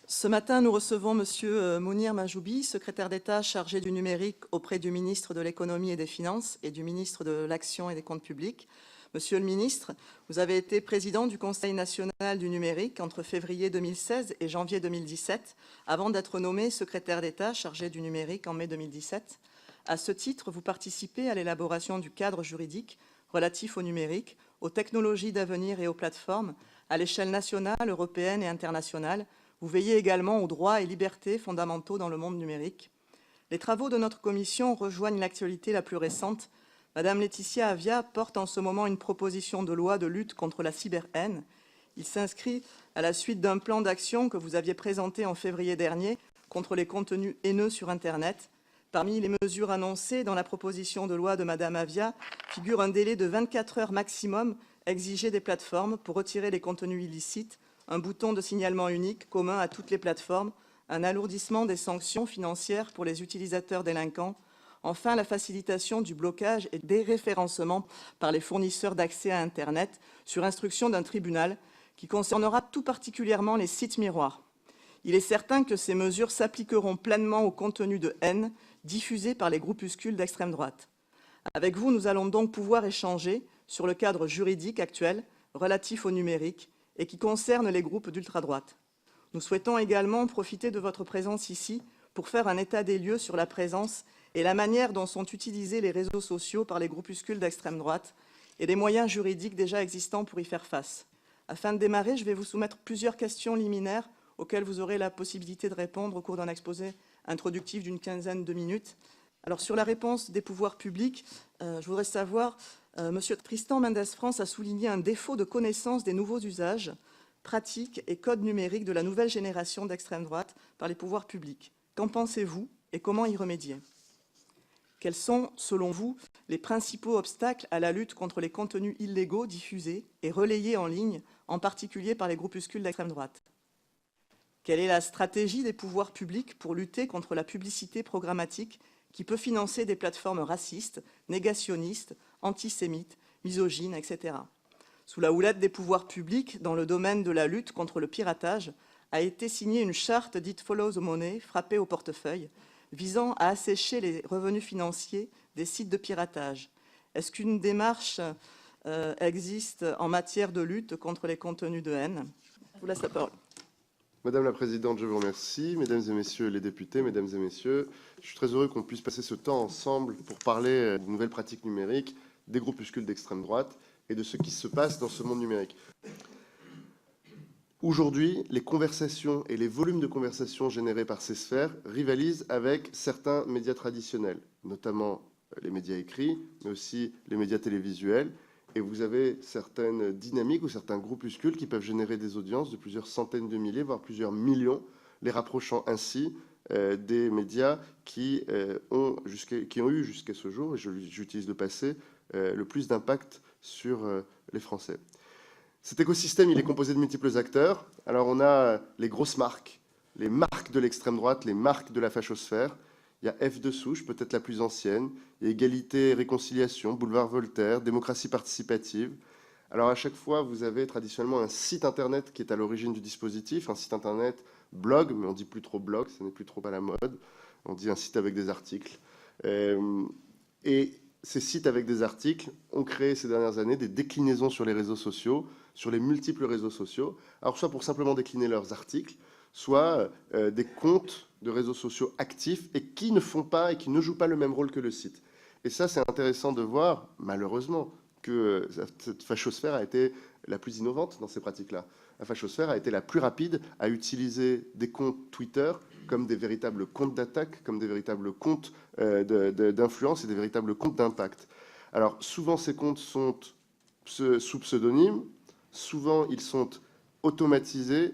Ce matin, nous recevons M. Mounir Mahjoubi, secrétaire d'État chargé du numérique auprès du ministre de l'Économie et des Finances et du ministre de l'Action et des Comptes publics. Monsieur le ministre, vous avez été président du Conseil national du numérique entre février 2016 et janvier 2017, avant d'être nommé secrétaire d'État chargé du numérique en mai 2017. À ce titre, vous participez à l'élaboration du cadre juridique relatif au numérique, aux technologies d'avenir et aux plateformes, à l'échelle nationale, européenne et internationale. Vous veillez également aux droits et libertés fondamentaux dans le monde numérique. Les travaux de notre commission rejoignent l'actualité la plus récente. Madame Laetitia Avia porte en ce moment une proposition de loi de lutte contre la cyberhaine. Il s'inscrit à la suite d'un plan d'action que vous aviez présenté en février dernier contre les contenus haineux sur Internet. Parmi les mesures annoncées dans la proposition de loi de Madame Avia figure un délai de 24 heures maximum exigé des plateformes pour retirer les contenus illicites, un bouton de signalement unique commun à toutes les plateformes, un alourdissement des sanctions financières pour les utilisateurs délinquants, enfin la facilitation du blocage et des référencements par les fournisseurs d'accès à Internet sur instruction d'un tribunal qui concernera tout particulièrement les sites miroirs. Il est certain que ces mesures s'appliqueront pleinement au contenu de haine diffusé par les groupuscules d'extrême droite. Avec vous, nous allons donc pouvoir échanger sur le cadre juridique actuel relatif au numérique et qui concerne les groupes d'ultra-droite. Nous souhaitons également profiter de votre présence ici pour faire un état des lieux sur la présence et la manière dont sont utilisés les réseaux sociaux par les groupuscules d'extrême droite et les moyens juridiques déjà existants pour y faire face. Afin de démarrer, je vais vous soumettre plusieurs questions liminaires auxquelles vous aurez la possibilité de répondre au cours d'un exposé introductif d'une quinzaine de minutes. Alors, sur la réponse des pouvoirs publics, je voudrais savoir, M. Tristan Mendes France a souligné un défaut de connaissance des nouveaux usages, pratiques et codes numériques de la nouvelle génération d'extrême droite par les pouvoirs publics. Qu'en pensez-vous et comment y remédier? Quels sont, selon vous, les principaux obstacles à la lutte contre les contenus illégaux diffusés et relayés en ligne, en particulier par les groupuscules d'extrême droite? Quelle est la stratégie des pouvoirs publics pour lutter contre la publicité programmatique qui peut financer des plateformes racistes, négationnistes, antisémites, misogynes, etc. Sous la houlette des pouvoirs publics, dans le domaine de la lutte contre le piratage, a été signée une charte dite Follow the Money, frappée au portefeuille, visant à assécher les revenus financiers des sites de piratage. Est-ce qu'une démarche existe en matière de lutte contre les contenus de haine? Je vous laisse la parole. Madame la Présidente, je vous remercie. Mesdames et Messieurs les députés, Mesdames et Messieurs, je suis très heureux qu'on puisse passer ce temps ensemble pour parler de nouvelles pratiques numériques, des groupuscules d'extrême droite et de ce qui se passe dans ce monde numérique. Aujourd'hui, les conversations et les volumes de conversations générés par ces sphères rivalisent avec certains médias traditionnels, notamment les médias écrits, mais aussi les médias télévisuels. Et vous avez certaines dynamiques ou certains groupuscules qui peuvent générer des audiences de plusieurs centaines de milliers, voire plusieurs millions, les rapprochant ainsi des médias qui ont eu jusqu'à ce jour, et j'utilise le passé, le plus d'impact sur les Français. Cet écosystème, il est composé de multiples acteurs. Alors on a les grosses marques, les marques de l'extrême droite, les marques de la fachosphère. Il y a F de Souche, peut-être la plus ancienne. Il y a Égalité et Réconciliation, Boulevard Voltaire, Démocratie participative. Alors à chaque fois, vous avez traditionnellement un site internet qui est à l'origine du dispositif, un site internet blog, mais on ne dit plus trop blog, ça n'est plus trop à la mode. On dit un site avec des articles. Et ces sites avec des articles ont créé ces dernières années des déclinaisons sur les réseaux sociaux, sur les multiples réseaux sociaux. Alors soit pour simplement décliner leurs articles, soit des comptes de réseaux sociaux actifs et qui ne font pas et qui ne jouent pas le même rôle que le site. Et ça, c'est intéressant de voir, malheureusement, que cette fachosphère a été la plus innovante dans ces pratiques-là. La fachosphère a été la plus rapide à utiliser des comptes Twitter comme des véritables comptes d'attaque, comme des véritables comptes d'influence et des véritables comptes d'impact. Alors, souvent, ces comptes sont sous pseudonyme, souvent, ils sont automatisés.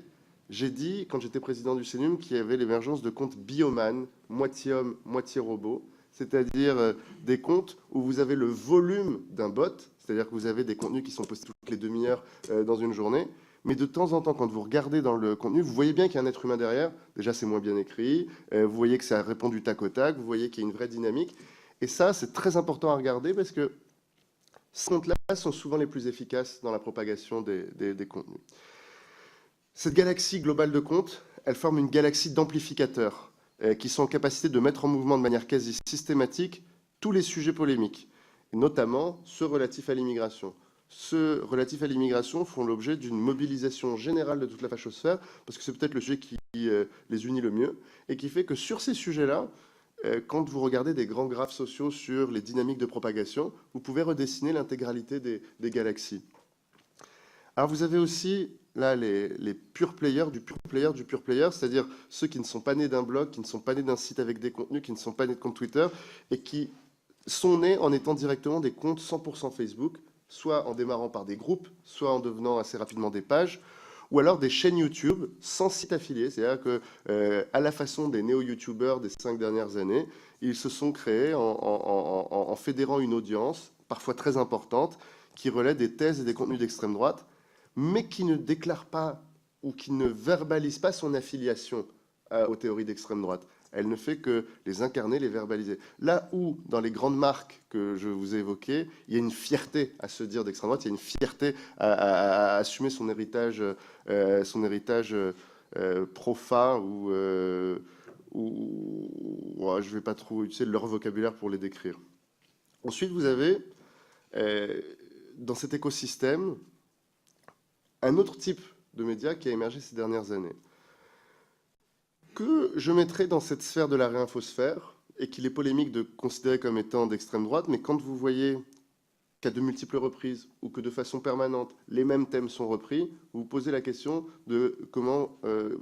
J'ai dit, quand j'étais président du CNUM, qu'il y avait l'émergence de comptes bioman, moitié homme, moitié robot, c'est-à-dire des comptes où vous avez le volume d'un bot, c'est-à-dire que vous avez des contenus qui sont postés toutes les demi-heures dans une journée, mais de temps en temps, quand vous regardez dans le contenu, vous voyez bien qu'il y a un être humain derrière. Déjà, c'est moins bien écrit, vous voyez que ça répond du tac au tac, vous voyez qu'il y a une vraie dynamique. Et ça, c'est très important à regarder parce que ces comptes-là sont souvent les plus efficaces dans la propagation des contenus. Cette galaxie globale de comptes, elles forment une galaxie d'amplificateurs qui sont en capacité de mettre en mouvement de manière quasi systématique tous les sujets polémiques, et notamment ceux relatifs à l'immigration. Ceux relatifs à l'immigration font l'objet d'une mobilisation générale de toute la fachosphère, parce que c'est peut-être le sujet qui les unit le mieux, et qui fait que sur ces sujets-là, quand vous regardez des grands graphes sociaux sur les dynamiques de propagation, vous pouvez redessiner l'intégralité des galaxies. Alors vous avez aussi là les pure players du pure player, c'est-à-dire ceux qui ne sont pas nés d'un blog, qui ne sont pas nés d'un site avec des contenus, qui ne sont pas nés de compte Twitter, et qui sont nés en étant directement des comptes 100% Facebook, soit en démarrant par des groupes, soit en devenant assez rapidement des pages, ou alors des chaînes YouTube sans site affilié. C'est-à-dire que, à la façon des néo-YouTubers des 5 dernières années, ils se sont créés en fédérant une audience, parfois très importante, qui relaie des thèses et des contenus d'extrême droite, mais qui ne déclare pas ou qui ne verbalise pas son affiliation aux théories d'extrême droite. Elle ne fait que les incarner, les verbaliser. Là où, dans les grandes marques que je vous ai évoquées, il y a une fierté à se dire d'extrême droite, il y a une fierté à assumer son héritage profane ou ouais, je ne vais pas trop utiliser leur vocabulaire pour les décrire. Ensuite, vous avez, dans cet écosystème, un autre type de médias qui a émergé ces dernières années, que je mettrai dans cette sphère de la réinfosphère, et qu'il est polémique de considérer comme étant d'extrême droite, mais quand vous voyez qu'à de multiples reprises, ou que de façon permanente, les mêmes thèmes sont repris, vous vous posez la question de comment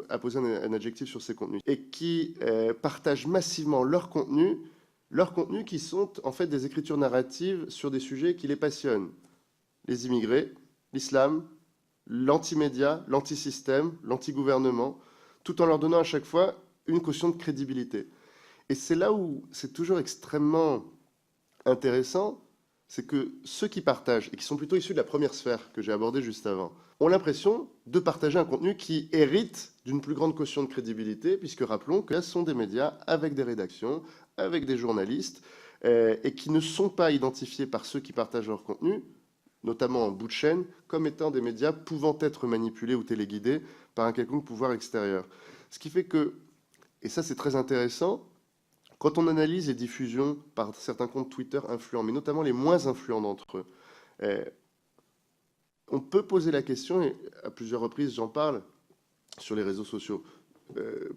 apposer un adjectif sur ces contenus, et qui partagent massivement leurs contenus qui sont en fait des écritures narratives sur des sujets qui les passionnent. Les immigrés, l'islam, l'antimédia, l'antisystème, l'antigouvernement, tout en leur donnant à chaque fois une caution de crédibilité. Et c'est là où c'est toujours extrêmement intéressant, c'est que ceux qui partagent, et qui sont plutôt issus de la première sphère que j'ai abordée juste avant, ont l'impression de partager un contenu qui hérite d'une plus grande caution de crédibilité, puisque rappelons que ce sont des médias avec des rédactions, avec des journalistes, et qui ne sont pas identifiés par ceux qui partagent leur contenu, notamment en bout de chaîne, comme étant des médias pouvant être manipulés ou téléguidés par un quelconque pouvoir extérieur. Ce qui fait que, et ça c'est très intéressant, quand on analyse les diffusions par certains comptes Twitter influents, mais notamment les moins influents d'entre eux, on peut poser la question, et à plusieurs reprises j'en parle sur les réseaux sociaux,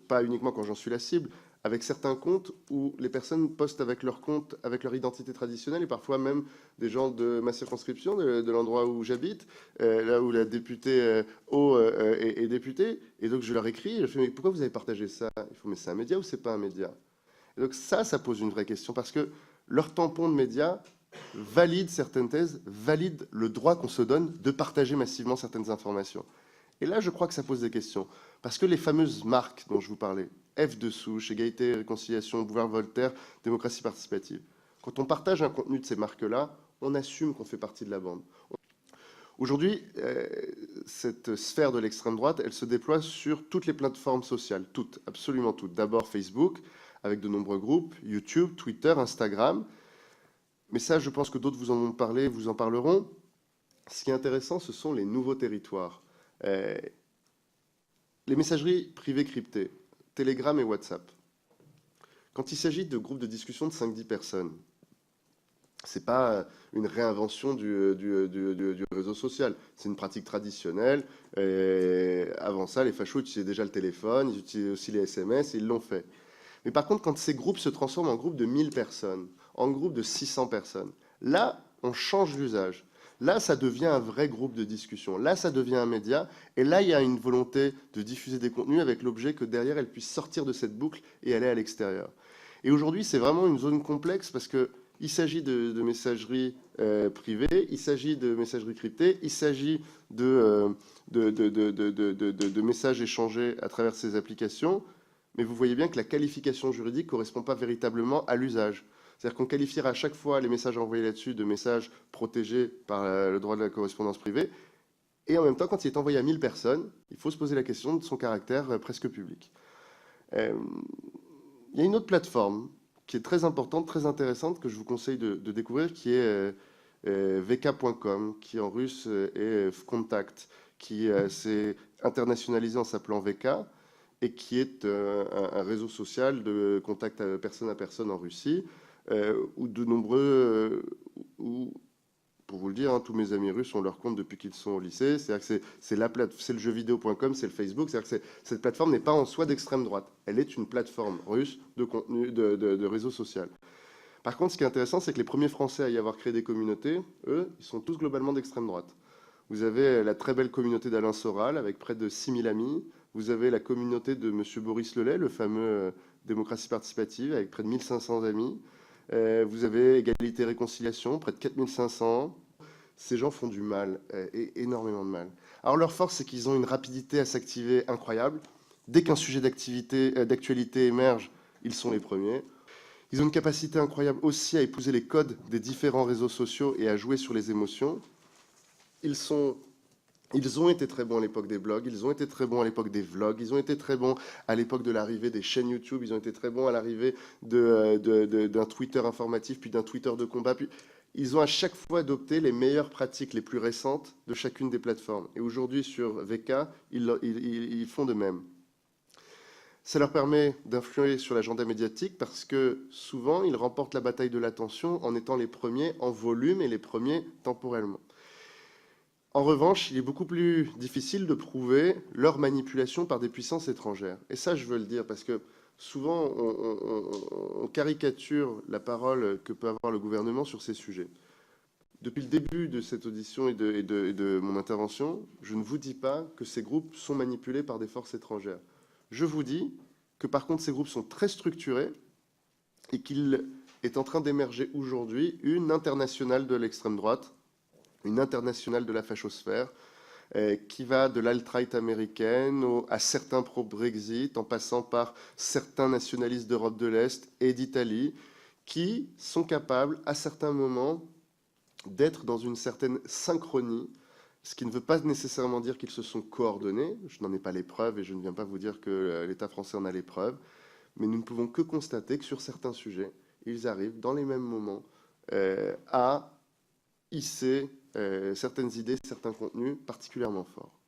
pas uniquement quand j'en suis la cible, avec certains comptes où les personnes postent avec leur compte, avec leur identité traditionnelle, et parfois même des gens de ma circonscription, de l'endroit où j'habite, là où la députée O est députée, et donc je leur écris, je fais mais pourquoi vous avez partagé ça? Il faut mais c'est un média ou c'est pas un média? Et donc ça pose une vraie question, parce que leur tampon de médias valide certaines thèses, valide le droit qu'on se donne de partager massivement certaines informations. Et là, je crois que ça pose des questions. Parce que les fameuses marques dont je vous parlais, F de souche, égalité, réconciliation, Boulevard Voltaire, démocratie participative, quand on partage un contenu de ces marques-là, on assume qu'on fait partie de la bande. Aujourd'hui, cette sphère de l'extrême droite, elle se déploie sur toutes les plateformes sociales, toutes, absolument toutes. D'abord Facebook, avec de nombreux groupes, YouTube, Twitter, Instagram. Mais ça, je pense que d'autres vous en ont parlé, vous en parleront. Ce qui est intéressant, ce sont les nouveaux territoires. Les messageries privées cryptées, Telegram et WhatsApp. Quand il s'agit de groupes de discussion de 5-10 personnes, ce n'est pas une réinvention du réseau social. C'est une pratique traditionnelle. Et avant ça, les fachos utilisaient déjà le téléphone, ils utilisaient aussi les SMS, et ils l'ont fait. Mais par contre, quand ces groupes se transforment en groupes de 1000 personnes, en groupes de 600 personnes, là, on change l'usage. Là, ça devient un vrai groupe de discussion. Là, ça devient un média. Et là, il y a une volonté de diffuser des contenus avec l'objet que derrière, elles puissent sortir de cette boucle et aller à l'extérieur. Et aujourd'hui, c'est vraiment une zone complexe parce qu'il s'agit de messagerie privée, il s'agit de messagerie cryptée, il s'agit de messages échangés à travers ces applications. Mais vous voyez bien que la qualification juridique ne correspond pas véritablement à l'usage. C'est-à-dire qu'on qualifiera à chaque fois les messages envoyés là-dessus de messages protégés par le droit de la correspondance privée. Et en même temps, quand il est envoyé à 1000 personnes, il faut se poser la question de son caractère presque public. Il y a une autre plateforme qui est très importante, très intéressante, que je vous conseille de découvrir, qui est vk.com, qui en russe est Vkontact, qui s'est internationalisé en s'appelant VK, et qui est un réseau social de contact à personne en Russie, où de nombreux, pour vous le dire, hein, tous mes amis russes ont leur compte depuis qu'ils sont au lycée. C'est-à-dire que c'est le jeuxvideo.com, c'est le Facebook. C'est-à-dire que cette plateforme n'est pas en soi d'extrême droite. Elle est une plateforme russe de contenu, de réseau social. Par contre, ce qui est intéressant, c'est que les premiers Français à y avoir créé des communautés, eux, ils sont tous globalement d'extrême droite. Vous avez la très belle communauté d'Alain Soral, avec près de 6000 amis. Vous avez la communauté de M. Boris Lelay, le fameux démocratie participative, avec près de 1500 amis. Vous avez Égalité et Réconciliation, près de 4500. Ces gens font du mal, et énormément de mal. Alors leur force, c'est qu'ils ont une rapidité à s'activer incroyable. Dès qu'un sujet d'actualité émerge, ils sont les premiers. Ils ont une capacité incroyable aussi à épouser les codes des différents réseaux sociaux et à jouer sur les émotions. Ils ont été très bons à l'époque des blogs, ils ont été très bons à l'époque des vlogs, ils ont été très bons à l'époque de l'arrivée des chaînes YouTube, ils ont été très bons à l'arrivée d'un Twitter informatif, puis d'un Twitter de combat. Puis ils ont à chaque fois adopté les meilleures pratiques les plus récentes de chacune des plateformes. Et aujourd'hui, sur VK, ils font de même. Ça leur permet d'influer sur l'agenda médiatique parce que souvent, ils remportent la bataille de l'attention en étant les premiers en volume et les premiers temporellement. En revanche, il est beaucoup plus difficile de prouver leur manipulation par des puissances étrangères. Et ça, je veux le dire, parce que souvent, on caricature la parole que peut avoir le gouvernement sur ces sujets. Depuis le début de cette audition et de mon intervention, je ne vous dis pas que ces groupes sont manipulés par des forces étrangères. Je vous dis que, par contre, ces groupes sont très structurés et qu'il est en train d'émerger aujourd'hui une internationale de l'extrême droite, une internationale de la fachosphère, qui va de l'alt-right américaine à certains pro-Brexit, en passant par certains nationalistes d'Europe de l'Est et d'Italie, qui sont capables, à certains moments, d'être dans une certaine synchronie, ce qui ne veut pas nécessairement dire qu'ils se sont coordonnés. Je n'en ai pas les preuves et je ne viens pas vous dire que l'État français en a les preuves, mais nous ne pouvons que constater que sur certains sujets, ils arrivent dans les mêmes moments à hisser certaines idées, certains contenus particulièrement forts.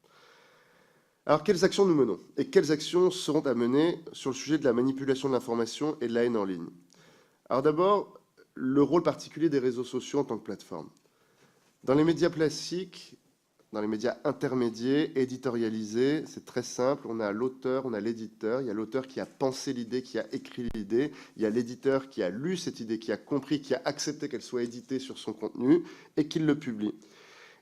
Alors, quelles actions nous menons? Et quelles actions seront à mener sur le sujet de la manipulation de l'information et de la haine en ligne? Alors d'abord, le rôle particulier des réseaux sociaux en tant que plateforme. Dans les médias classiques, dans les médias intermédiaires, éditorialisés, c'est très simple. On a l'auteur, on a l'éditeur. Il y a l'auteur qui a pensé l'idée, qui a écrit l'idée. Il y a l'éditeur qui a lu cette idée, qui a compris, qui a accepté qu'elle soit éditée sur son contenu et qui le publie.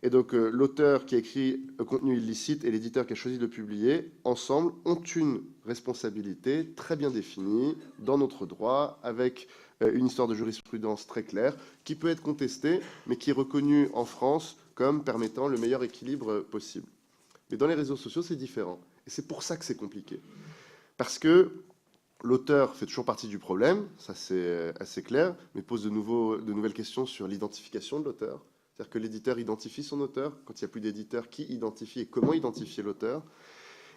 Et donc l'auteur qui a écrit un contenu illicite et l'éditeur qui a choisi de le publier, ensemble, ont une responsabilité très bien définie dans notre droit, avec une histoire de jurisprudence très claire, qui peut être contestée, mais qui est reconnue en France comme permettant le meilleur équilibre possible. Mais dans les réseaux sociaux, c'est différent. Et c'est pour ça que c'est compliqué. Parce que l'auteur fait toujours partie du problème, ça c'est assez clair, mais pose de nouvelles questions sur l'identification de l'auteur. C'est-à-dire que l'éditeur identifie son auteur. Quand il n'y a plus d'éditeur, qui identifie et comment identifier l'auteur?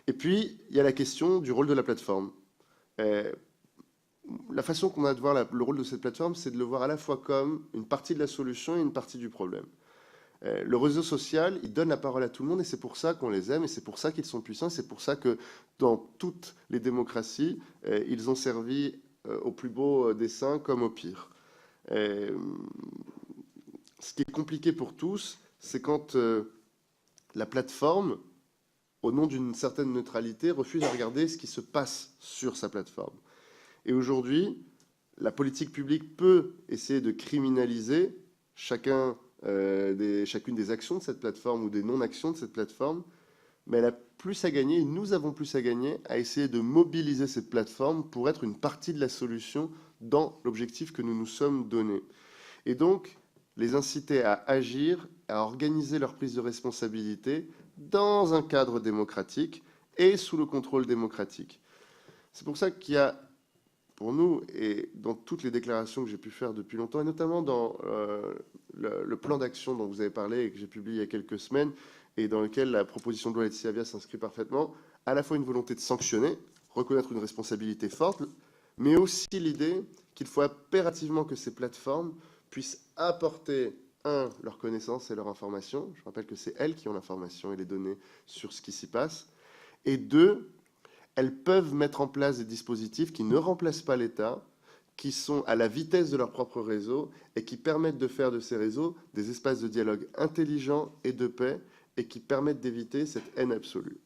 Et puis, il y a la question du rôle de la plateforme. La façon qu'on a de voir le rôle de cette plateforme, c'est de le voir à la fois comme une partie de la solution et une partie du problème. Le réseau social, il donne la parole à tout le monde et c'est pour ça qu'on les aime et c'est pour ça qu'ils sont puissants. C'est pour ça que dans toutes les démocraties, ils ont servi au plus beau dessein comme au pire. Ce qui est compliqué pour tous, c'est quand la plateforme, au nom d'une certaine neutralité, refuse à regarder ce qui se passe sur sa plateforme. Et aujourd'hui, la politique publique peut essayer de criminaliser chacune des actions de cette plateforme ou des non-actions de cette plateforme, mais elle a plus à gagner, et nous avons plus à gagner, à essayer de mobiliser cette plateforme pour être une partie de la solution dans l'objectif que nous nous sommes donné. Et donc, les inciter à agir, à organiser leur prise de responsabilité dans un cadre démocratique et sous le contrôle démocratique. C'est pour ça qu'il y a, pour nous, et dans toutes les déclarations que j'ai pu faire depuis longtemps, et notamment dans le plan d'action dont vous avez parlé et que j'ai publié il y a quelques semaines, et dans lequel la proposition de loi Laetitia Avia s'inscrit parfaitement, à la fois une volonté de sanctionner, reconnaître une responsabilité forte, mais aussi l'idée qu'il faut impérativement que ces plateformes puissent apporter, leur connaissance et leur information. Je rappelle que c'est elles qui ont l'information et les données sur ce qui s'y passe. Et deux, elles peuvent mettre en place des dispositifs qui ne remplacent pas l'État, qui sont à la vitesse de leur propre réseau et qui permettent de faire de ces réseaux des espaces de dialogue intelligents et de paix et qui permettent d'éviter cette haine absolue.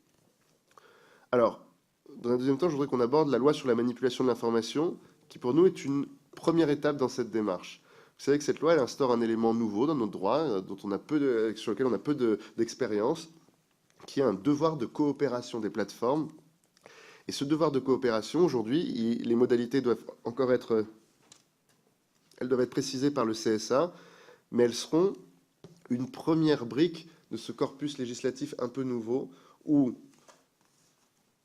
Alors, dans un deuxième temps, je voudrais qu'on aborde la loi sur la manipulation de l'information, qui pour nous est une première étape dans cette démarche. Vous savez que cette loi, elle instaure un élément nouveau dans notre droit, sur lequel on a peu d'expérience, qui est un devoir de coopération des plateformes. Et ce devoir de coopération, aujourd'hui, les modalités doivent encore être précisées par le CSA, mais elles seront une première brique de ce corpus législatif un peu nouveau, où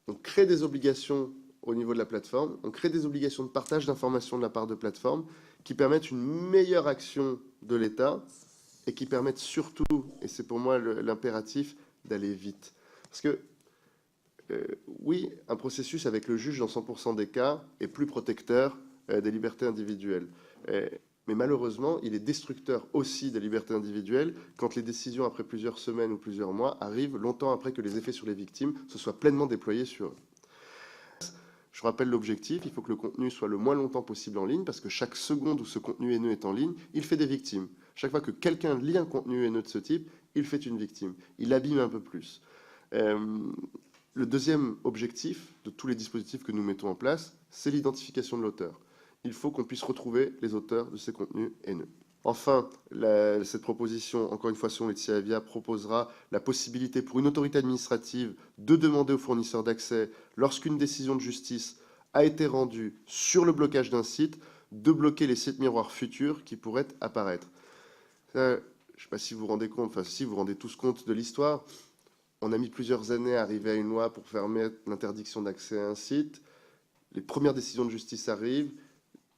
on crée des obligations au niveau de la plateforme, on crée des obligations de partage d'informations de la part de plateformes qui permettent une meilleure action de l'État et qui permettent surtout, et c'est pour moi l'impératif, d'aller vite. Parce que, oui, un processus avec le juge dans 100% des cas est plus protecteur des libertés individuelles. Mais malheureusement, il est destructeur aussi des libertés individuelles quand les décisions, après plusieurs semaines ou plusieurs mois, arrivent longtemps après que les effets sur les victimes se soient pleinement déployés sur eux. Je rappelle l'objectif, il faut que le contenu soit le moins longtemps possible en ligne, parce que chaque seconde où ce contenu haineux est en ligne, il fait des victimes. Chaque fois que quelqu'un lit un contenu haineux de ce type, il fait une victime. Il abîme un peu plus. Le deuxième objectif de tous les dispositifs que nous mettons en place, c'est l'identification de l'auteur. Il faut qu'on puisse retrouver les auteurs de ces contenus haineux. Enfin, cette proposition, encore une fois selon Laetitia Avia, proposera la possibilité pour une autorité administrative de demander aux fournisseurs d'accès, lorsqu'une décision de justice a été rendue sur le blocage d'un site, de bloquer les sites miroirs futurs qui pourraient apparaître. Je ne sais pas si vous vous rendez compte, enfin si vous vous rendez tous compte de l'histoire, on a mis plusieurs années à arriver à une loi pour permettre l'interdiction d'accès à un site. Les premières décisions de justice arrivent.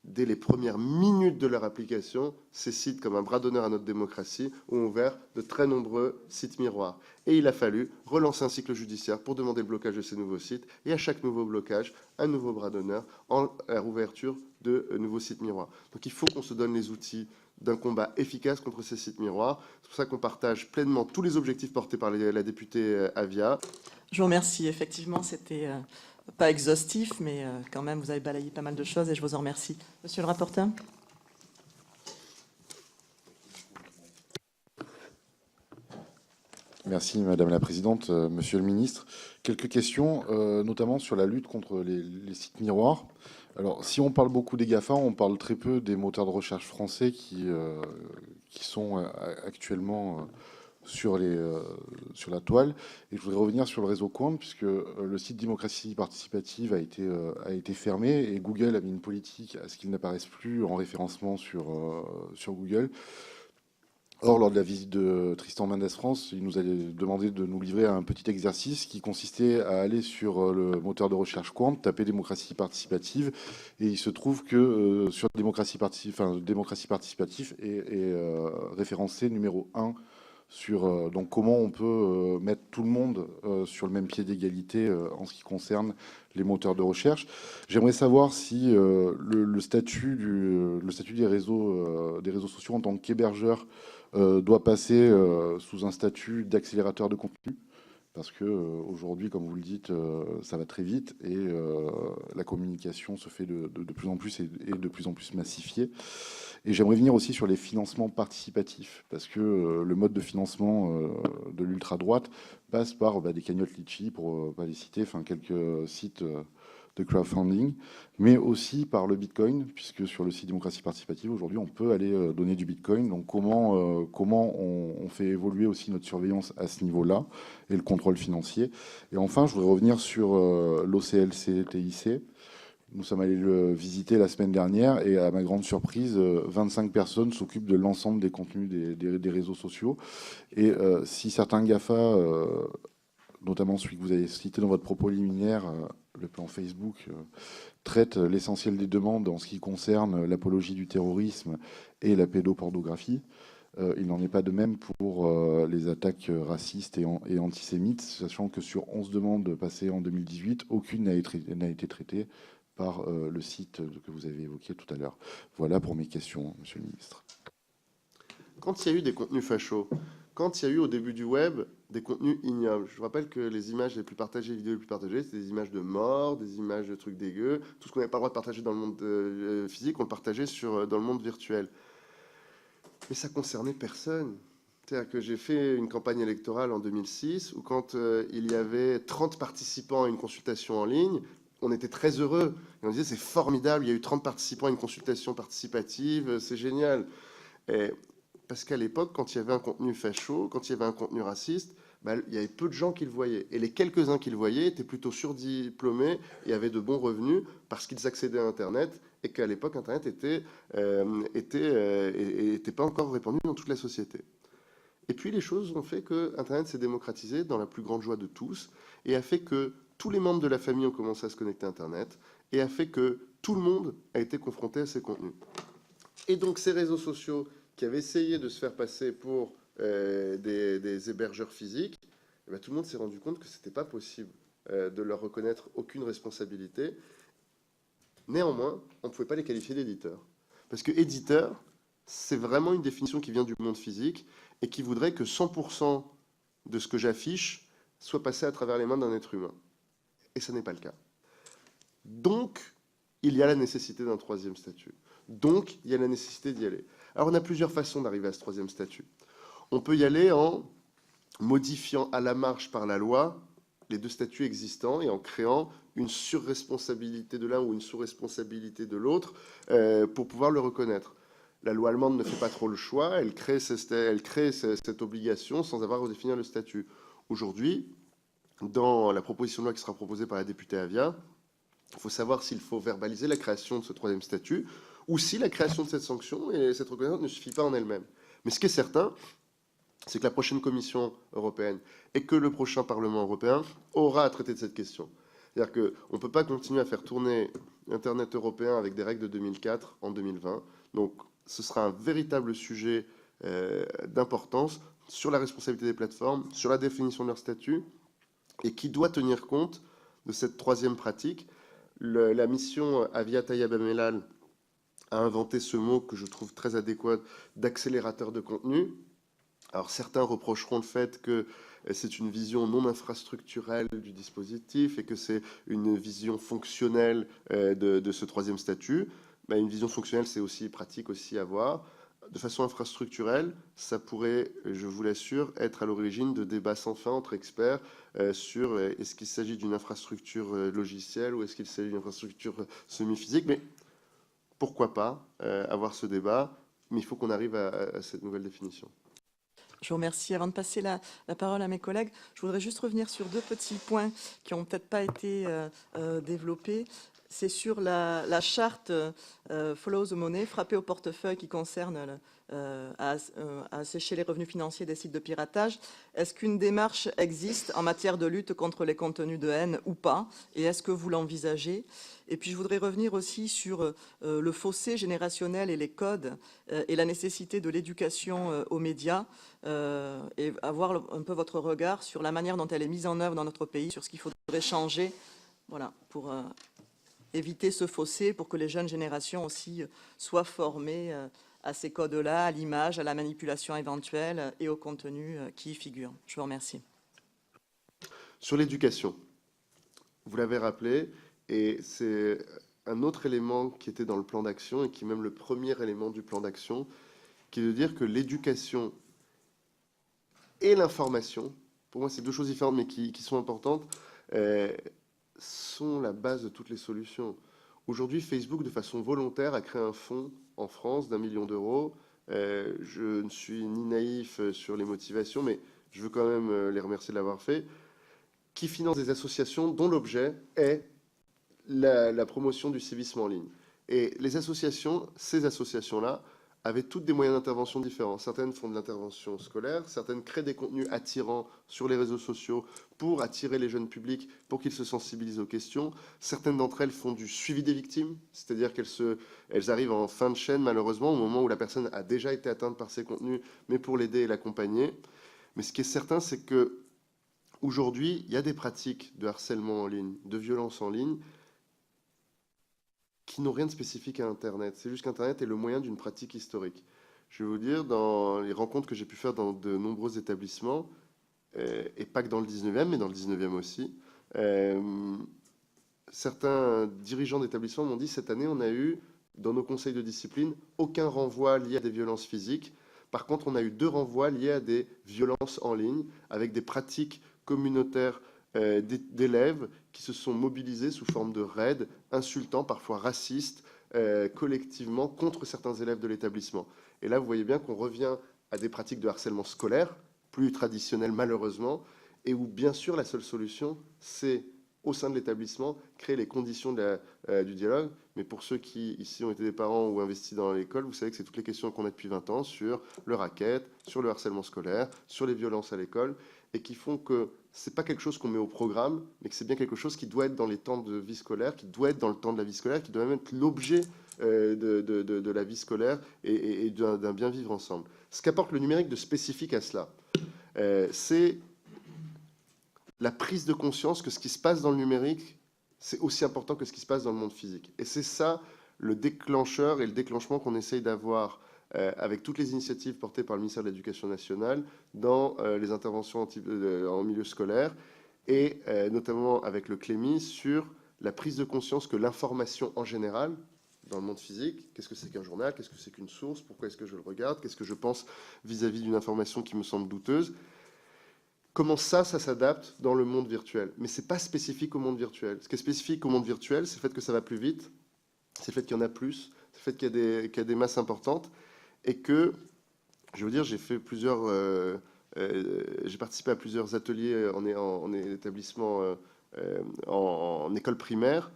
Dès les premières minutes de leur application, ces sites, comme un bras d'honneur à notre démocratie, ont ouvert de très nombreux sites miroirs. Et il a fallu relancer un cycle judiciaire pour demander le blocage de ces nouveaux sites. Et à chaque nouveau blocage, un nouveau bras d'honneur en la réouverture de nouveaux sites miroirs. Donc il faut qu'on se donne les outils d'un combat efficace contre ces sites miroirs. C'est pour ça qu'on partage pleinement tous les objectifs portés par la députée Avia. Je vous remercie. Effectivement, c'était pas exhaustif, mais quand même, vous avez balayé pas mal de choses et je vous en remercie. Monsieur le rapporteur. Merci Madame la Présidente. Monsieur le Ministre, quelques questions, notamment sur la lutte contre les sites miroirs. Alors, si on parle beaucoup des GAFA, on parle très peu des moteurs de recherche français qui sont actuellement sur la toile. Et je voudrais revenir sur le réseau Quant, puisque le site Démocratie participative a été fermé et Google a mis une politique à ce qu'il n'apparaisse plus en référencement sur Google. Or, lors de la visite de Tristan Mendes France, il nous a demandé de nous livrer un petit exercice qui consistait à aller sur le moteur de recherche Quant, taper démocratie participative, et il se trouve que sur démocratie participative est référencé numéro 1 sur donc comment on peut mettre tout le monde sur le même pied d'égalité en ce qui concerne les moteurs de recherche. J'aimerais savoir si le statut des réseaux sociaux en tant qu'hébergeur doit passer sous un statut d'accélérateur de contenu, parce que aujourd'hui, comme vous le dites, ça va très vite et la communication se fait de plus en plus et de plus en plus massifiée. Et j'aimerais venir aussi sur les financements participatifs, parce que le mode de financement de l'ultra-droite passe par des cagnottes Litchi, pour pas les citer, enfin quelques sites de crowdfunding, mais aussi par le Bitcoin, puisque sur le site Démocratie participative, aujourd'hui, on peut aller donner du Bitcoin. Donc comment on fait évoluer aussi notre surveillance à ce niveau-là et le contrôle financier. Et enfin, je voudrais revenir sur l'OCLC-TIC. Nous sommes allés le visiter la semaine dernière et à ma grande surprise, 25 personnes s'occupent de l'ensemble des contenus des réseaux sociaux. Et si certains GAFA, notamment celui que vous avez cité dans votre propos liminaire, le plan Facebook, traite l'essentiel des demandes en ce qui concerne l'apologie du terrorisme et la pédopornographie, il n'en est pas de même pour les attaques racistes et antisémites, sachant que sur 11 demandes passées en 2018, aucune n'a été traitée par le site que vous avez évoqué tout à l'heure. Voilà pour mes questions, Monsieur le Ministre. Quand il y a eu des contenus fachos, quand il y a eu au début du web des contenus ignobles. Je vous rappelle que les images les plus partagées, les vidéos les plus partagées, c'est des images de morts, des images de trucs dégueux. Tout ce qu'on n'avait pas le droit de partager dans le monde physique, on le partageait dans le monde virtuel. Mais ça concernait personne. C'est-à-dire que j'ai fait une campagne électorale en 2006 où quand il y avait 30 participants à une consultation en ligne, on était très heureux. Et on disait c'est formidable, il y a eu 30 participants à une consultation participative, c'est génial. Et parce qu'à l'époque, quand il y avait un contenu facho, quand il y avait un contenu raciste, bah, il y avait peu de gens qui le voyaient. Et les quelques-uns qui le voyaient étaient plutôt surdiplômés et avaient de bons revenus parce qu'ils accédaient à Internet et qu'à l'époque, Internet était pas encore répandu dans toute la société. Et puis les choses ont fait que Internet s'est démocratisé dans la plus grande joie de tous et a fait que tous les membres de la famille ont commencé à se connecter à Internet et a fait que tout le monde a été confronté à ces contenus. Et donc ces réseaux sociaux qui avaient essayé de se faire passer pour des hébergeurs physiques, eh bien, tout le monde s'est rendu compte que ce n'était pas possible de leur reconnaître aucune responsabilité. Néanmoins, on ne pouvait pas les qualifier d'éditeurs. Parce que éditeur, c'est vraiment une définition qui vient du monde physique et qui voudrait que 100% de ce que j'affiche soit passé à travers les mains d'un être humain. Et ce n'est pas le cas. Donc, il y a la nécessité d'un troisième statut. Donc, il y a la nécessité d'y aller. Alors, on a plusieurs façons d'arriver à ce troisième statut. On peut y aller en modifiant à la marge par la loi les deux statuts existants et en créant une surresponsabilité de l'un ou une sous-responsabilité de l'autre pour pouvoir le reconnaître. La loi allemande ne fait pas trop le choix, elle crée cette obligation sans avoir à redéfinir le statut. Aujourd'hui, dans la proposition de loi qui sera proposée par la députée Avia, il faut savoir s'il faut verbaliser la création de ce troisième statut ou si la création de cette sanction et cette reconnaissance ne suffit pas en elle-même. Mais ce qui est certain, c'est que la prochaine Commission européenne et que le prochain Parlement européen aura à traiter de cette question. C'est-à-dire qu'on ne peut pas continuer à faire tourner Internet européen avec des règles de 2004 en 2020. Donc ce sera un véritable sujet d'importance sur la responsabilité des plateformes, sur la définition de leur statut, et qui doit tenir compte de cette troisième pratique. La mission Avia Tayyab Amelal a inventé ce mot que je trouve très adéquat d'accélérateur de contenu. Alors certains reprocheront le fait que c'est une vision non infrastructurelle du dispositif et que c'est une vision fonctionnelle de ce troisième statut. Mais une vision fonctionnelle, c'est aussi pratique aussi à voir. De façon infrastructurelle, ça pourrait, je vous l'assure, être à l'origine de débats sans fin entre experts sur est-ce qu'il s'agit d'une infrastructure logicielle ou est-ce qu'il s'agit d'une infrastructure semi-physique. Mais pourquoi pas avoir ce débat, mais il faut qu'on arrive à cette nouvelle définition. Je vous remercie. Avant de passer la parole à mes collègues, je voudrais juste revenir sur deux petits points qui n'ont peut-être pas été développés. C'est sur la charte Follow the Money, frapper au portefeuille, qui concerne à assécher les revenus financiers des sites de piratage. Est-ce qu'une démarche existe en matière de lutte contre les contenus de haine ou pas? Et est-ce que vous l'envisagez? Et puis je voudrais revenir aussi sur le fossé générationnel et les codes et la nécessité de l'éducation aux médias et avoir un peu votre regard sur la manière dont elle est mise en œuvre dans notre pays, sur ce qu'il faudrait changer, voilà, pour éviter ce fossé, pour que les jeunes générations aussi soient formées à ces codes-là, à l'image, à la manipulation éventuelle et au contenu qui y figure. Je vous remercie. Sur l'éducation, vous l'avez rappelé, et c'est un autre élément qui était dans le plan d'action et qui est même le premier élément du plan d'action, qui est de dire que l'éducation et l'information, pour moi c'est deux choses différentes mais qui sont importantes, sont la base de toutes les solutions. Aujourd'hui, Facebook, de façon volontaire, a créé un fonds en France d'1 million d'euros. Je ne suis ni naïf sur les motivations, mais je veux quand même les remercier de l'avoir fait, qui finance des associations dont l'objet est la promotion du civisme en ligne. Et les associations, ces associations-là, avaient toutes des moyens d'intervention différents. Certaines font de l'intervention scolaire, certaines créent des contenus attirants sur les réseaux sociaux pour attirer les jeunes publics, pour qu'ils se sensibilisent aux questions. Certaines d'entre elles font du suivi des victimes, c'est-à-dire qu'elles arrivent en fin de chaîne, malheureusement, au moment où la personne a déjà été atteinte par ces contenus, mais pour l'aider et l'accompagner. Mais ce qui est certain, c'est que aujourd'hui, il y a des pratiques de harcèlement en ligne, de violence en ligne, qui n'ont rien de spécifique à Internet. C'est juste qu'Internet est le moyen d'une pratique historique. Je vais vous dire, dans les rencontres que j'ai pu faire dans de nombreux établissements, et pas que dans le 19e, mais dans le 19e aussi. Certains dirigeants d'établissements m'ont dit cette année, on a eu, dans nos conseils de discipline, aucun renvoi lié à des violences physiques. Par contre, on a eu 2 renvois liés à des violences en ligne, avec des pratiques communautaires d'élèves qui se sont mobilisés sous forme de raids, insultants, parfois racistes, collectivement contre certains élèves de l'établissement. Et là, vous voyez bien qu'on revient à des pratiques de harcèlement scolaire, plus traditionnelles malheureusement, et où bien sûr la seule solution, c'est au sein de l'établissement, créer les conditions du dialogue. Mais pour ceux qui, ici, ont été des parents ou investis dans l'école, vous savez que c'est toutes les questions qu'on a depuis 20 ans sur le racket, sur le harcèlement scolaire, sur les violences à l'école, et qui font que c'est pas quelque chose qu'on met au programme, mais que c'est bien quelque chose qui doit être dans les temps de vie scolaire, qui doit être dans le temps de la vie scolaire, qui doit même être l'objet de la vie scolaire et d'un bien vivre ensemble. Ce qu'apporte le numérique de spécifique à cela, c'est la prise de conscience que ce qui se passe dans le numérique, c'est aussi important que ce qui se passe dans le monde physique. Et c'est ça le déclencheur et le déclenchement qu'on essaye d'avoir avec toutes les initiatives portées par le ministère de l'Éducation nationale dans les interventions en milieu scolaire et notamment avec le Clémy sur la prise de conscience que l'information en général, dans le monde physique, qu'est-ce que c'est qu'un journal, qu'est-ce que c'est qu'une source, pourquoi est-ce que je le regarde, qu'est-ce que je pense vis-à-vis d'une information qui me semble douteuse, comment ça s'adapte dans le monde virtuel. Mais ce n'est pas spécifique au monde virtuel. Ce qui est spécifique au monde virtuel, c'est le fait que ça va plus vite, c'est le fait qu'il y en a plus, c'est le fait qu'il y a des masses importantes, et que, je veux dire, j'ai participé à plusieurs ateliers en établissement, en école primaire.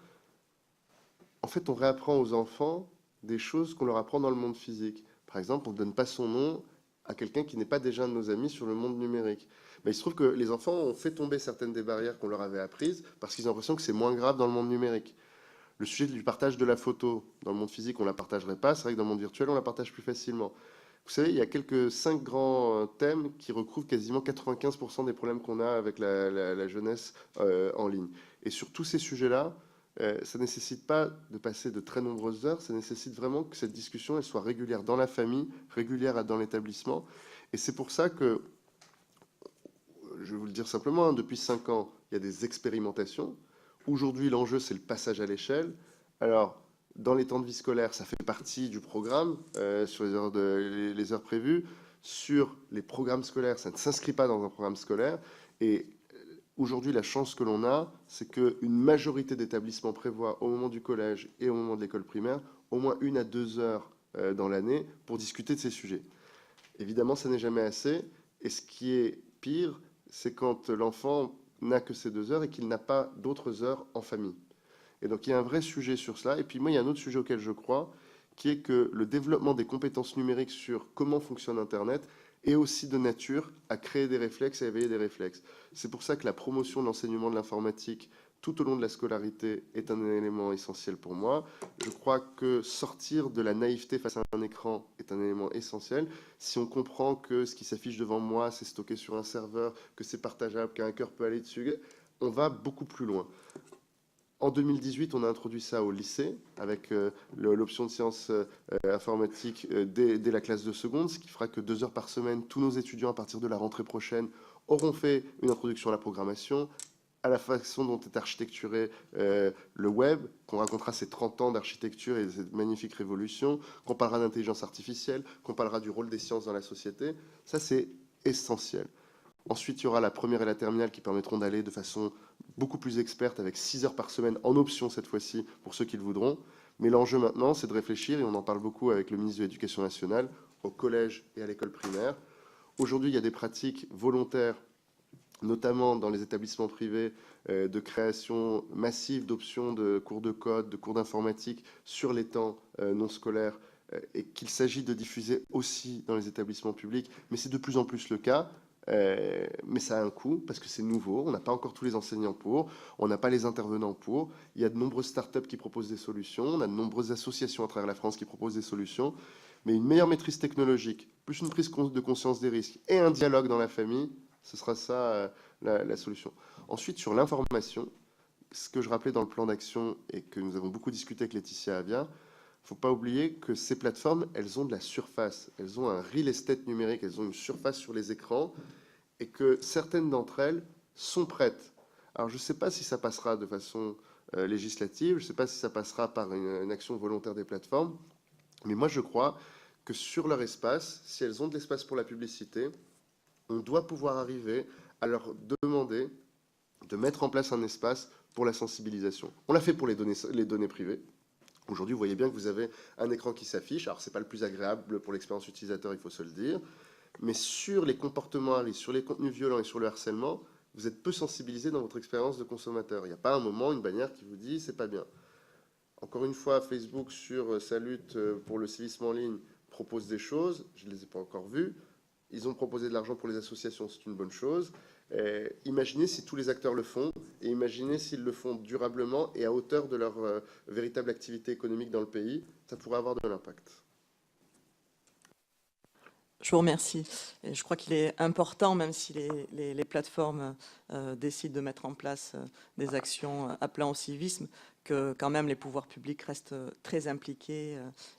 En fait, on réapprend aux enfants des choses qu'on leur apprend dans le monde physique. Par exemple, on ne donne pas son nom à quelqu'un qui n'est pas déjà un de nos amis sur le monde numérique. Mais il se trouve que les enfants ont fait tomber certaines des barrières qu'on leur avait apprises parce qu'ils ont l'impression que c'est moins grave dans le monde numérique. Le sujet du partage de la photo, dans le monde physique, on ne la partagerait pas. C'est vrai que dans le monde virtuel, on la partage plus facilement. Vous savez, il y a 5 grands thèmes qui recouvrent quasiment 95% des problèmes qu'on a avec la jeunesse en ligne. Et sur tous ces sujets-là, ça ne nécessite pas de passer de très nombreuses heures, ça nécessite vraiment que cette discussion elle soit régulière dans la famille, régulière dans l'établissement. Et c'est pour ça que, je vais vous le dire simplement, hein, depuis 5 ans, il y a des expérimentations. Aujourd'hui, l'enjeu, c'est le passage à l'échelle. Alors, dans les temps de vie scolaire, ça fait partie du programme, sur les heures prévues. Sur les programmes scolaires, ça ne s'inscrit pas dans un programme scolaire. Et aujourd'hui, la chance que l'on a, c'est qu'une majorité d'établissements prévoit, au moment du collège et au moment de l'école primaire, au moins 1 à 2 heures dans l'année pour discuter de ces sujets. Évidemment, ça n'est jamais assez. Et ce qui est pire, c'est quand l'enfant n'a que ces 2 heures et qu'il n'a pas d'autres heures en famille. Et donc, il y a un vrai sujet sur cela. Et puis, moi, il y a un autre sujet auquel je crois, qui est que le développement des compétences numériques sur comment fonctionne Internet est aussi de nature à créer des réflexes et à éveiller des réflexes. C'est pour ça que la promotion de l'enseignement de l'informatique tout au long de la scolarité est un élément essentiel pour moi. Je crois que sortir de la naïveté face à un écran est un élément essentiel. Si on comprend que ce qui s'affiche devant moi, c'est stocké sur un serveur, que c'est partageable, qu'un hacker peut aller dessus, on va beaucoup plus loin. En 2018, on a introduit ça au lycée avec l'option de sciences informatiques dès la classe de seconde, ce qui fera que 2 heures par semaine, tous nos étudiants à partir de la rentrée prochaine auront fait une introduction à la programmation, à la façon dont est architecturé le web, qu'on racontera ces 30 ans d'architecture et cette magnifique révolution, qu'on parlera d'intelligence artificielle, qu'on parlera du rôle des sciences dans la société. Ça, c'est essentiel. Ensuite, il y aura la première et la terminale qui permettront d'aller de façon beaucoup plus experte, avec 6 heures par semaine, en option cette fois-ci, pour ceux qui le voudront. Mais l'enjeu maintenant, c'est de réfléchir, et on en parle beaucoup avec le ministre de l'Éducation nationale, au collège et à l'école primaire. Aujourd'hui, il y a des pratiques volontaires, notamment dans les établissements privés, de création massive d'options de cours de code, de cours d'informatique sur les temps non scolaires, et qu'il s'agit de diffuser aussi dans les établissements publics. Mais c'est de plus en plus le cas. Mais ça a un coût parce que c'est nouveau, on n'a pas encore tous les enseignants pour, on n'a pas les intervenants pour. Il y a de nombreuses startups qui proposent des solutions, on a de nombreuses associations à travers la France qui proposent des solutions, mais une meilleure maîtrise technologique, plus une prise de conscience des risques et un dialogue dans la famille, ce sera ça la solution. Ensuite, sur l'information, ce que je rappelais dans le plan d'action et que nous avons beaucoup discuté avec Laetitia Avia, il ne faut pas oublier que ces plateformes, elles ont de la surface. Elles ont un real estate numérique, elles ont une surface sur les écrans. et que certaines d'entre elles sont prêtes. Alors je ne sais pas si ça passera de façon législative, je ne sais pas si ça passera par une action volontaire des plateformes, mais moi je crois que sur leur espace, si elles ont de l'espace pour la publicité, on doit pouvoir arriver à leur demander de mettre en place un espace pour la sensibilisation. On l'a fait pour les données privées. Aujourd'hui, vous voyez bien que vous avez un écran qui s'affiche. Alors, ce n'est pas le plus agréable pour l'expérience utilisateur, il faut se le dire. Mais sur les comportements à risque, sur les contenus violents et sur le harcèlement, vous êtes peu sensibilisé dans votre expérience de consommateur. Il n'y a pas un moment, une bannière qui vous dit « c'est pas bien ». Encore une fois, Facebook, sur sa lutte pour le civisme en ligne, propose des choses. Je ne les ai pas encore vues. Ils ont proposé de l'argent pour les associations, c'est une bonne chose. Imaginez si tous les acteurs le font, et imaginez s'ils le font durablement et à hauteur de leur véritable activité économique dans le pays, ça pourrait avoir de l'impact. Je vous remercie. Et je crois qu'il est important, même si les plateformes décident de mettre en place des actions appelant au civisme, que quand même les pouvoirs publics restent très impliqués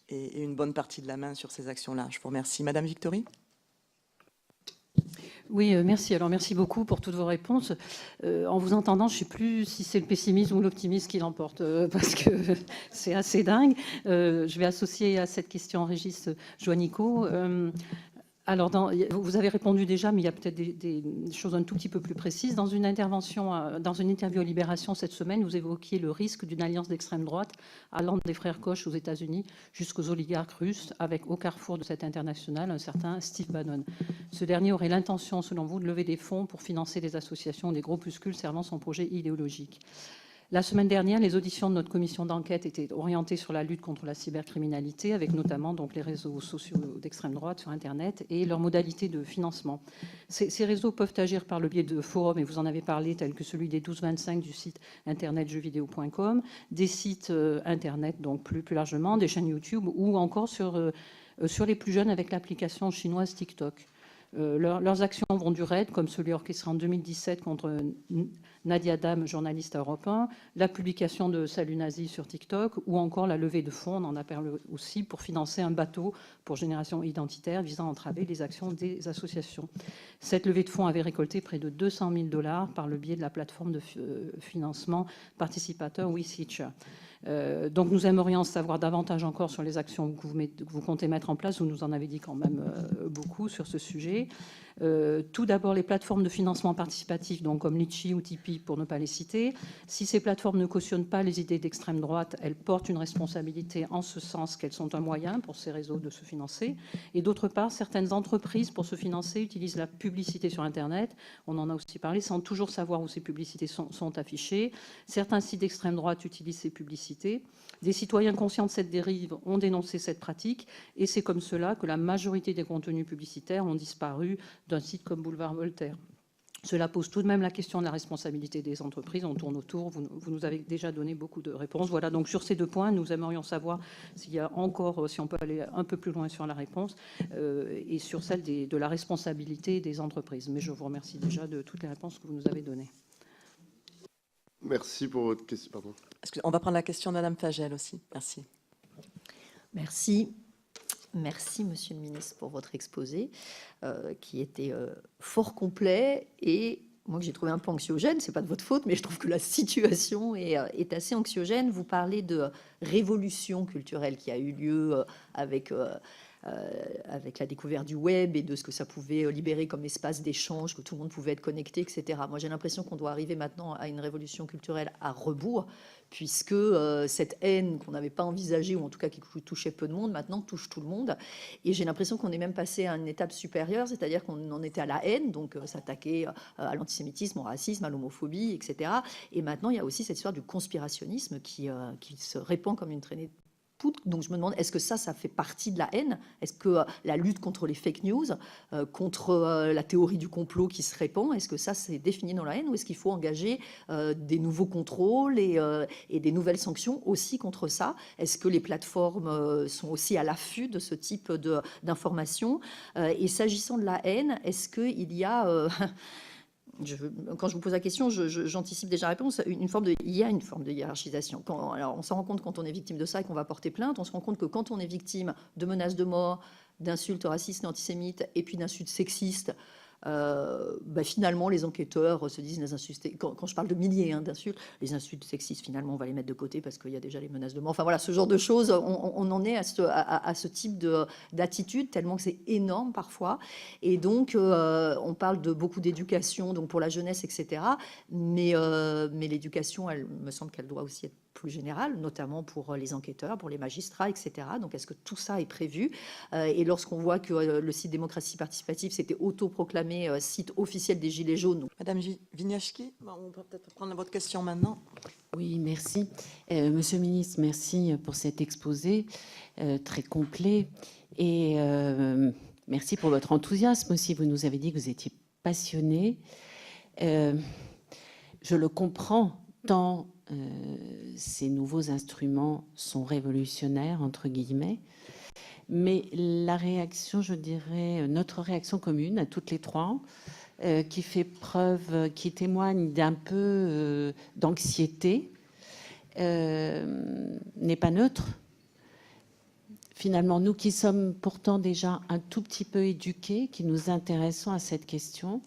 et une bonne partie de la main sur ces actions-là. Je vous remercie. Madame Victory ? Oui, merci. Alors, merci beaucoup pour toutes vos réponses. En vous entendant, je ne sais plus si c'est le pessimisme ou l'optimisme qui l'emporte, parce que c'est assez dingue. Je vais associer à cette question Régis Juanico. Alors, vous avez répondu déjà, mais il y a peut-être des choses un tout petit peu plus précises. Dans une intervention, dans une interview à Libération cette semaine, vous évoquiez le risque d'une alliance d'extrême droite allant des frères Koch aux États-Unis jusqu'aux oligarques russes, avec au carrefour de cette internationale un certain Steve Bannon. Ce dernier aurait l'intention, selon vous, de lever des fonds pour financer des associations, des groupuscules servant son projet idéologique. La semaine dernière, les auditions de notre commission d'enquête étaient orientées sur la lutte contre la cybercriminalité, avec notamment donc, les réseaux sociaux d'extrême droite sur Internet et leurs modalités de financement. Ces réseaux peuvent agir par le biais de forums, et vous en avez parlé, tels que celui des 1225 du site internet jeuxvideo.com, des sites Internet, donc plus largement, des chaînes YouTube, ou encore sur les plus jeunes avec l'application chinoise TikTok. Leurs actions vont du raid, comme celui orchestré en 2017 contre Nadia Dam, journaliste à Europe 1, la publication de Salut Nazi sur TikTok, ou encore la levée de fonds, on en a parlé aussi, pour financer un bateau pour Génération Identitaire visant à entraver les actions des associations. Cette levée de fonds avait récolté près de 200 000 $ par le biais de la plateforme de financement participateur WeSeacher. Donc nous aimerions en savoir davantage encore sur les actions que vous comptez mettre en place. Vous nous en avez dit quand même beaucoup sur ce sujet. Tout d'abord, les plateformes de financement participatif, donc comme Litchi ou Tipeee, pour ne pas les citer. Si ces plateformes ne cautionnent pas les idées d'extrême droite, elles portent une responsabilité en ce sens qu'elles sont un moyen pour ces réseaux de se financer. Et d'autre part, certaines entreprises, pour se financer, utilisent la publicité sur Internet. On en a aussi parlé, sans toujours savoir où ces publicités sont affichées. Certains sites d'extrême droite utilisent ces publicités. Des citoyens conscients de cette dérive ont dénoncé cette pratique, et c'est comme cela que la majorité des contenus publicitaires ont disparu d'un site comme Boulevard Voltaire. Cela pose tout de même la question de la responsabilité des entreprises. On tourne autour, vous nous avez déjà donné beaucoup de réponses. Voilà, donc sur ces deux points, nous aimerions savoir s'il y a encore, si on peut aller un peu plus loin sur la réponse, et sur celle de la responsabilité des entreprises. Mais je vous remercie déjà de toutes les réponses que vous nous avez données. Merci pour votre question. Pardon. On va prendre la question de Madame Fagel aussi. Merci. Merci. Merci, Monsieur le Ministre, pour votre exposé, qui était fort complet et moi que j'ai trouvé un peu anxiogène. C'est pas de votre faute, mais je trouve que la situation est assez anxiogène. Vous parlez de révolution culturelle qui a eu lieu avec la découverte du web et de ce que ça pouvait libérer comme espace d'échange, que tout le monde pouvait être connecté, etc. Moi, j'ai l'impression qu'on doit arriver maintenant à une révolution culturelle à rebours, puisque cette haine qu'on n'avait pas envisagée, ou en tout cas qui touchait peu de monde, maintenant touche tout le monde. Et j'ai l'impression qu'on est même passé à une étape supérieure, c'est-à-dire qu'on en était à la haine, donc s'attaquer à l'antisémitisme, au racisme, à l'homophobie, etc. Et maintenant, il y a aussi cette histoire du conspirationnisme qui se répand comme une traînée de poudre. Donc je me demande, est-ce que ça fait partie de la haine? Est-ce que la lutte contre les fake news, contre la théorie du complot qui se répand, est-ce que ça c'est défini dans la haine, ou est-ce qu'il faut engager des nouveaux contrôles et des nouvelles sanctions aussi contre ça? Est-ce que les plateformes sont aussi à l'affût de ce type d'informations? Et s'agissant de la haine, est-ce qu'il y a... quand je vous pose la question, j'anticipe déjà la réponse. Il y a une forme de hiérarchisation. Alors, on s'en rend compte quand on est victime de ça et qu'on va porter plainte. On se rend compte que quand on est victime de menaces de mort, d'insultes racistes et antisémites, et puis d'insultes sexistes, finalement, les enquêteurs se disent, les insultes, quand je parle de milliers d'insultes, les insultes sexistes, finalement, on va les mettre de côté parce qu'il y a déjà les menaces de mort. Enfin voilà, ce genre de choses, on en est à ce type d'attitude, tellement que c'est énorme parfois. Et donc, on parle de beaucoup d'éducation, donc pour la jeunesse, etc. Mais l'éducation, elle me semble qu'elle doit aussi être plus générale, notamment pour les enquêteurs, pour les magistrats, etc. Donc, est-ce que tout ça est prévu? Et lorsqu'on voit que le site Démocratie Participative s'était autoproclamé site officiel des Gilets jaunes. Donc... Madame Wieniawski, on peut peut-être prendre votre question maintenant. Oui, merci. Monsieur le ministre, merci pour cet exposé très complet. Et merci pour votre enthousiasme aussi. Vous nous avez dit que vous étiez passionné. Je le comprends, tant ces nouveaux instruments sont révolutionnaires, entre guillemets. Mais la réaction, je dirais, notre réaction commune à toutes les trois, qui fait preuve, qui témoigne d'un peu d'anxiété, n'est pas neutre. Finalement, nous qui sommes pourtant déjà un tout petit peu éduqués, qui nous intéressons à cette question,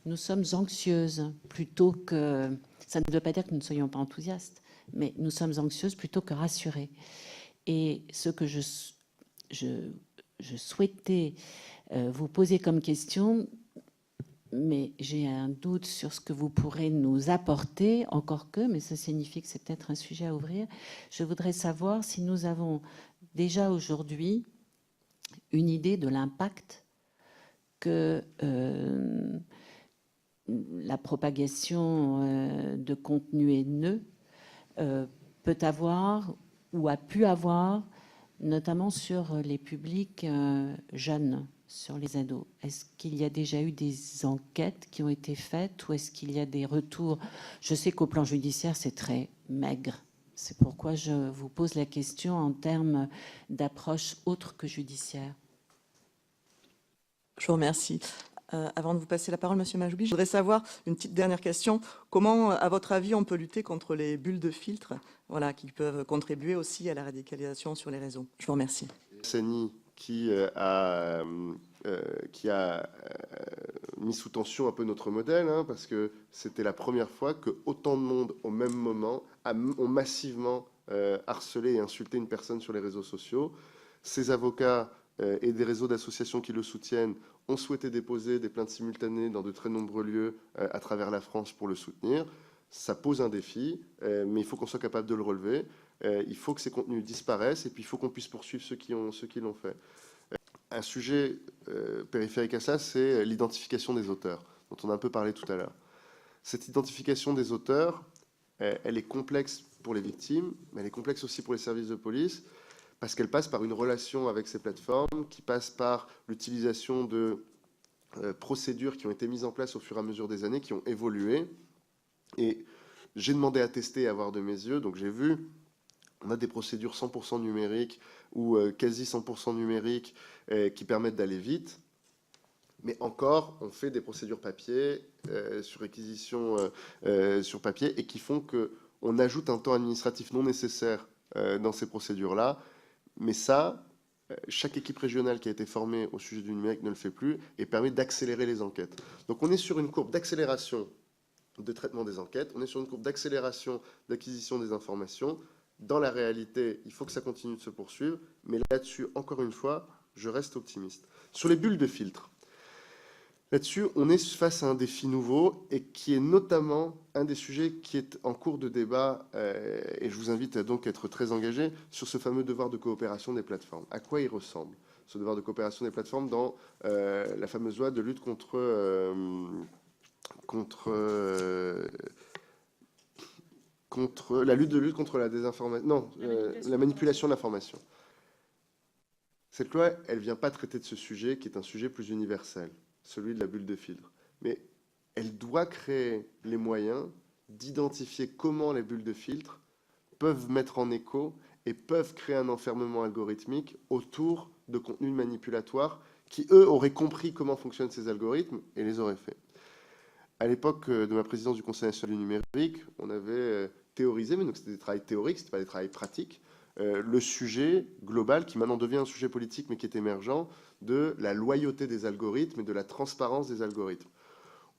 nous sommes anxieuses plutôt que... Ça ne veut pas dire que nous ne soyons pas enthousiastes, mais nous sommes anxieuses plutôt que rassurées. Et ce que je souhaitais vous poser comme question, mais j'ai un doute sur ce que vous pourrez nous apporter, encore que, mais ça signifie que c'est peut-être un sujet à ouvrir. Je voudrais savoir si nous avons déjà aujourd'hui une idée de l'impact que la propagation de contenus haineux peut avoir ou a pu avoir, notamment sur les publics jeunes, sur les ados. Est-ce qu'il y a déjà eu des enquêtes qui ont été faites ou est-ce qu'il y a des retours? Je sais qu'au plan judiciaire, c'est très maigre. C'est pourquoi je vous pose la question en termes d'approche autre que judiciaire. Je vous remercie. Avant de vous passer la parole, Monsieur Majoubi, je voudrais savoir, une petite dernière question, comment, à votre avis, on peut lutter contre les bulles de filtre, voilà, qui peuvent contribuer aussi à la radicalisation sur les réseaux? Je vous remercie. CENI qui a mis sous tension un peu notre modèle, parce que c'était la première fois que autant de monde au même moment ont massivement harcelé et insulté une personne sur les réseaux sociaux. Ces avocats et des réseaux d'associations qui le soutiennent ont souhaité déposer des plaintes simultanées dans de très nombreux lieux à travers la France pour le soutenir. Ça pose un défi, mais il faut qu'on soit capable de le relever. Il faut que ces contenus disparaissent et puis il faut qu'on puisse poursuivre ceux qui l'ont fait. Un sujet périphérique à ça, c'est l'identification des auteurs, dont on a un peu parlé tout à l'heure. Cette identification des auteurs, elle est complexe pour les victimes, mais elle est complexe aussi pour les services de police, parce qu'elle passe par une relation avec ces plateformes, qui passe par l'utilisation de procédures qui ont été mises en place au fur et à mesure des années, qui ont évolué. Et j'ai demandé à tester et à voir de mes yeux, donc j'ai vu, on a des procédures 100% numériques ou quasi 100% numériques qui permettent d'aller vite, mais encore, on fait des procédures papier, sur réquisition sur papier, et qui font qu'on ajoute un temps administratif non nécessaire dans ces procédures-là. Mais ça, chaque équipe régionale qui a été formée au sujet du numérique ne le fait plus et permet d'accélérer les enquêtes. Donc on est sur une courbe d'accélération de traitement des enquêtes, on est sur une courbe d'accélération d'acquisition des informations. Dans la réalité, il faut que ça continue de se poursuivre, mais là-dessus, encore une fois, je reste optimiste. Sur les bulles de filtre, là-dessus, on est face à un défi nouveau et qui est notamment un des sujets qui est en cours de débat, et je vous invite donc à être très engagé sur ce fameux devoir de coopération des plateformes. À quoi il ressemble, ce devoir de coopération des plateformes, dans la fameuse loi de lutte contre la désinformation, non, la manipulation de l'information. Cette loi, elle ne vient pas traiter de ce sujet qui est un sujet plus universel, celui de la bulle de filtre. Mais elle doit créer les moyens d'identifier comment les bulles de filtre peuvent mettre en écho et peuvent créer un enfermement algorithmique autour de contenus manipulatoires qui, eux, auraient compris comment fonctionnent ces algorithmes et les auraient faits. À l'époque de ma présidence du Conseil national du numérique, on avait théorisé, mais donc c'était des travaux théoriques, ce n'était pas des travaux pratiques, le sujet global, qui maintenant devient un sujet politique, mais qui est émergent, de la loyauté des algorithmes et de la transparence des algorithmes.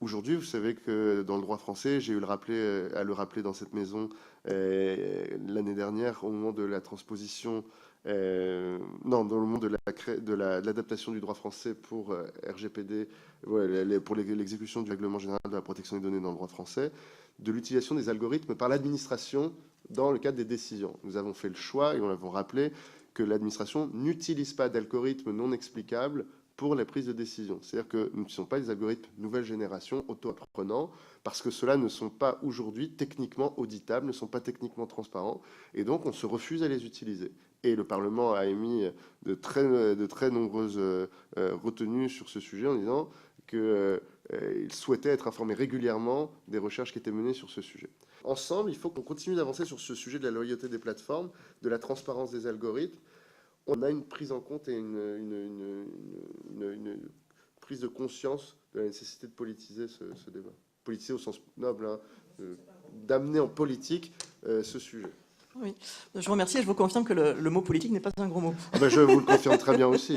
Aujourd'hui, vous savez que dans le droit français, j'ai eu à le rappeler dans cette maison l'année dernière, au moment de la transposition, dans le moment de l'adaptation du droit français pour RGPD, pour l'exécution du règlement général de la protection des données dans le droit français, de l'utilisation des algorithmes par l'administration dans le cadre des décisions. Nous avons fait le choix, et on l'avons rappelé, que l'administration n'utilise pas d'algorithmes non explicables pour les prises de décision. C'est-à-dire que nous ne sont pas des algorithmes nouvelle génération, auto-apprenants, parce que ceux-là ne sont pas aujourd'hui techniquement auditables, ne sont pas techniquement transparents, et donc on se refuse à les utiliser. Et le Parlement a émis de très nombreuses retenues sur ce sujet en disant qu'il souhaitait être informé régulièrement des recherches qui étaient menées sur ce sujet. Ensemble, il faut qu'on continue d'avancer sur ce sujet de la loyauté des plateformes, de la transparence des algorithmes. On a une prise en compte et une prise de conscience de la nécessité de politiser ce débat. Politiser au sens noble, hein, d'amener en politique ce sujet. Oui, je vous remercie et je vous confirme que le mot politique n'est pas un gros mot. Ah ben je vous le confirme très bien aussi.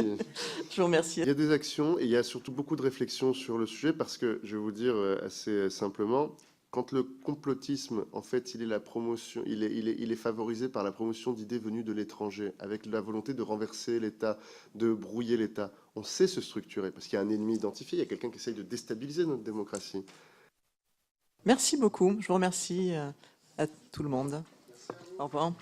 Je vous remercie. Il y a des actions et il y a surtout beaucoup de réflexions sur le sujet parce que, je vais vous dire assez simplement, quand le complotisme, en fait, il est favorisé par la promotion d'idées venues de l'étranger, avec la volonté de renverser l'État, de brouiller l'État. On sait se structurer, parce qu'il y a un ennemi identifié, il y a quelqu'un qui essaye de déstabiliser notre démocratie. Merci beaucoup. Je vous remercie à tout le monde. Au revoir.